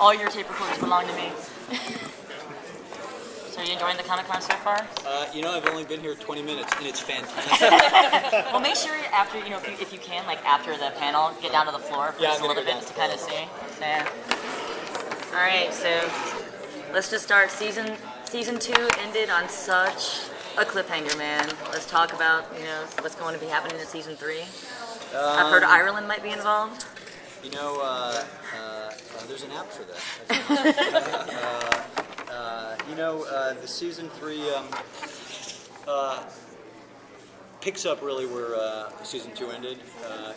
All your tape recorders belong to me. So are you enjoying the Comic-Con so far? You know, I've only been here 20 minutes, and it's fantastic. Well, make sure after, you know, if you can, like after the panel, get down to the floor for just a little bit to kind of see. Yeah. All right, so let's just start. Season 2 ended on such a cliffhanger, man. Let's talk about, you know, what's going to be happening in Season 3. I've heard Ireland might be involved. You know, there's an app for that. You know, the Season 3 picks up really where Season 2 ended.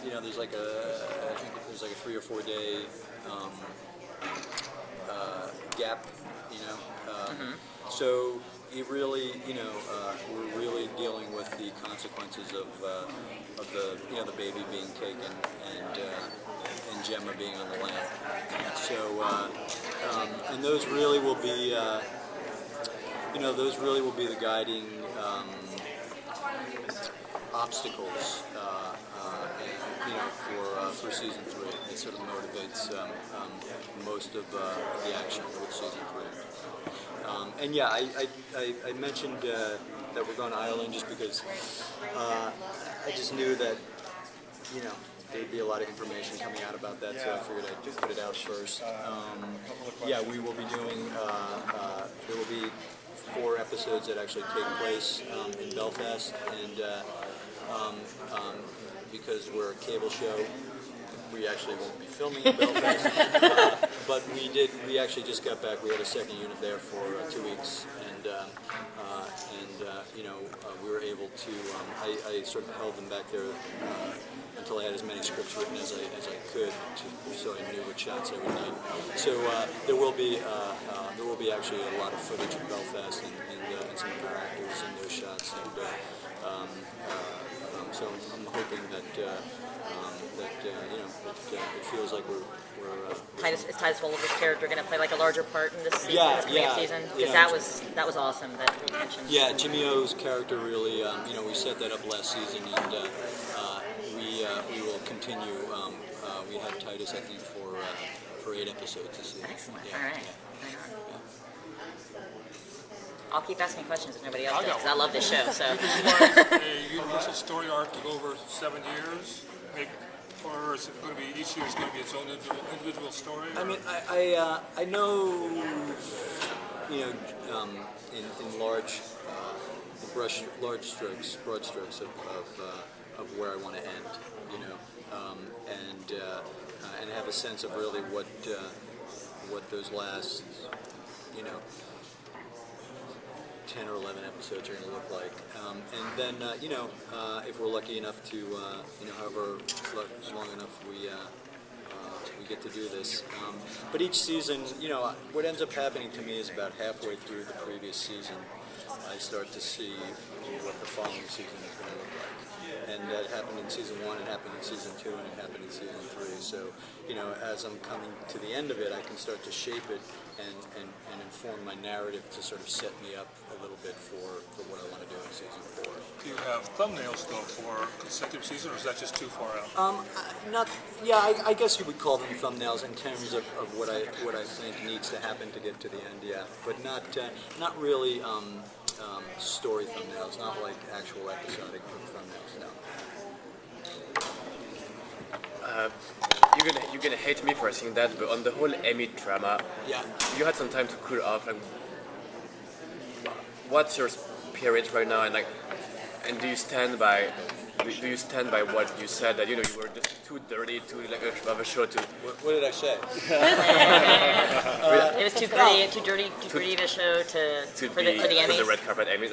You know, there's like I think there's like a 3 or 4 day gap. You know, so it really, you know, we're really dealing with the consequences of the, you know, the baby being taken and Gemma being on the land. So, and those really will be, you know, those really will be the guiding obstacles, you know, for Season 3. It sort of motivates most of the action with Season 3. And yeah, I mentioned that we're going to Ireland just because I just knew that, you know, there'd be a lot of information coming out about that, so I figured I'd put it out first. Yeah, we will be doing, there will be 4 episodes that actually take place in Belfast, and because we're a cable show, we actually won't be filming in Belfast, but we actually just got back. We had a second unit there for 2 weeks, and you know, we were able to, I sort of held them back there until I had as many scripts written as I could, so I knew what shots I would need. So there will be actually a lot of footage of Belfast and some of our actors in those shots, and so I'm hoping that you know, it feels like we're Is Titus Welliver's character going to play like a larger part in this season, this coming season? Because that was awesome. That you mentioned. Yeah, Jimmy O's character really, you know, we set that up last season, and we will continue. We had Titus, I think, for 8 episodes this season. Excellent. Yeah. All right. Yeah. I'll keep asking questions if nobody else does, because I love this show. So. A universal story arc to go over 7 years, or is it going to be each year is going to be its own individual story? I mean, I know, you know, in broad strokes of where I want to end, you know, and have a sense of really what those last, you know, 10 or 11 episodes are going to look like, and then you know, if we're lucky enough to, you know, however long enough we get to do this. But each season, you know, what ends up happening to me is about halfway through the previous season, I start to see what the following season is going to look like. And that happened in Season 1, it happened in Season 2, and it happened in Season 3. So, you know, as I'm coming to the end of it, I can start to shape it and inform my narrative to sort of set me up a little bit for what I want to do in Season 4. Do you have thumbnails, though, for consecutive seasons, or is that just too far out? Not. Yeah, I guess you would call them thumbnails in terms of what I think needs to happen to get to the end. Yeah, but not really story thumbnails, not like actual episodic thumbnails. No. You're gonna hate me for saying that, but on the whole Emmy drama, Yeah. you had some time to cool off. Like, what's your spirit right now, and do you stand by what you said, that, you know, you were just too dirty to have a show to? What did I say? It was too dirty of a show for the Emmys. For the red carpet Emmys,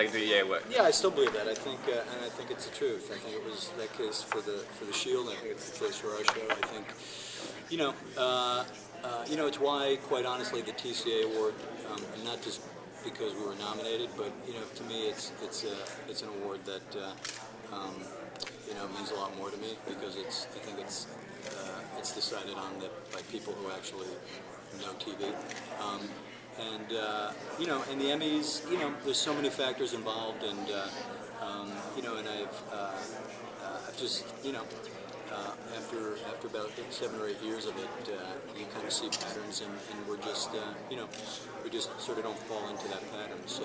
what? Yeah, I still believe that. I think, and I think it's the truth. I think it was that case for the Shield. I think it's the case for our show. I think, you know, it's why, quite honestly, the TCA award, and not just because we were nominated, but, you know, to me, it's an award that, you know, means a lot more to me, because I think it's decided on by people who actually know TV. And you know, and the Emmys, you know, there's so many factors involved, and you know, and I've just, you know, after about 7 or 8 years of it, you kind of see patterns, and we're just we just sort of don't fall into that pattern. So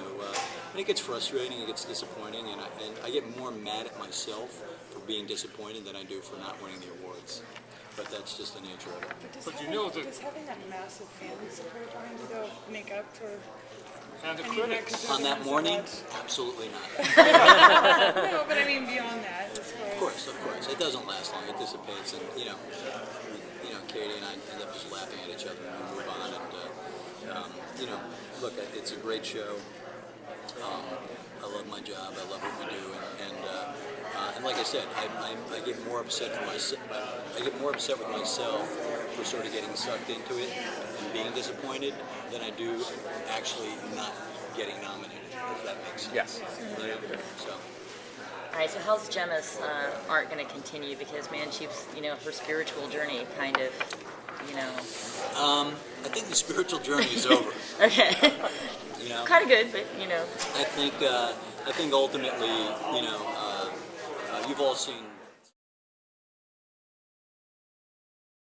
and it gets frustrating, it gets disappointing, and I get more mad at myself for being disappointed than I do for not winning the awards. But that's just the nature of it. But you know that, does having that massive fan support behind you though make up for and the any critics, negative On that ones morning, that- absolutely not. No, but I mean beyond that, as far as Of course, it doesn't last long. It dissipates, and Katie and I end up just laughing at each other and we move on. And look, it's a great show. I love my job. I love what we do, and like I said, I get more upset with myself. I get more upset with myself for sort of getting sucked into it and being disappointed than I do actually not getting nominated. If that makes sense. Yes. So. All right, so how's Gemma's art going to continue? Because man, she's her spiritual journey kind of, I think the spiritual journey is over. Okay. Kind of good, but I think ultimately, you've all seen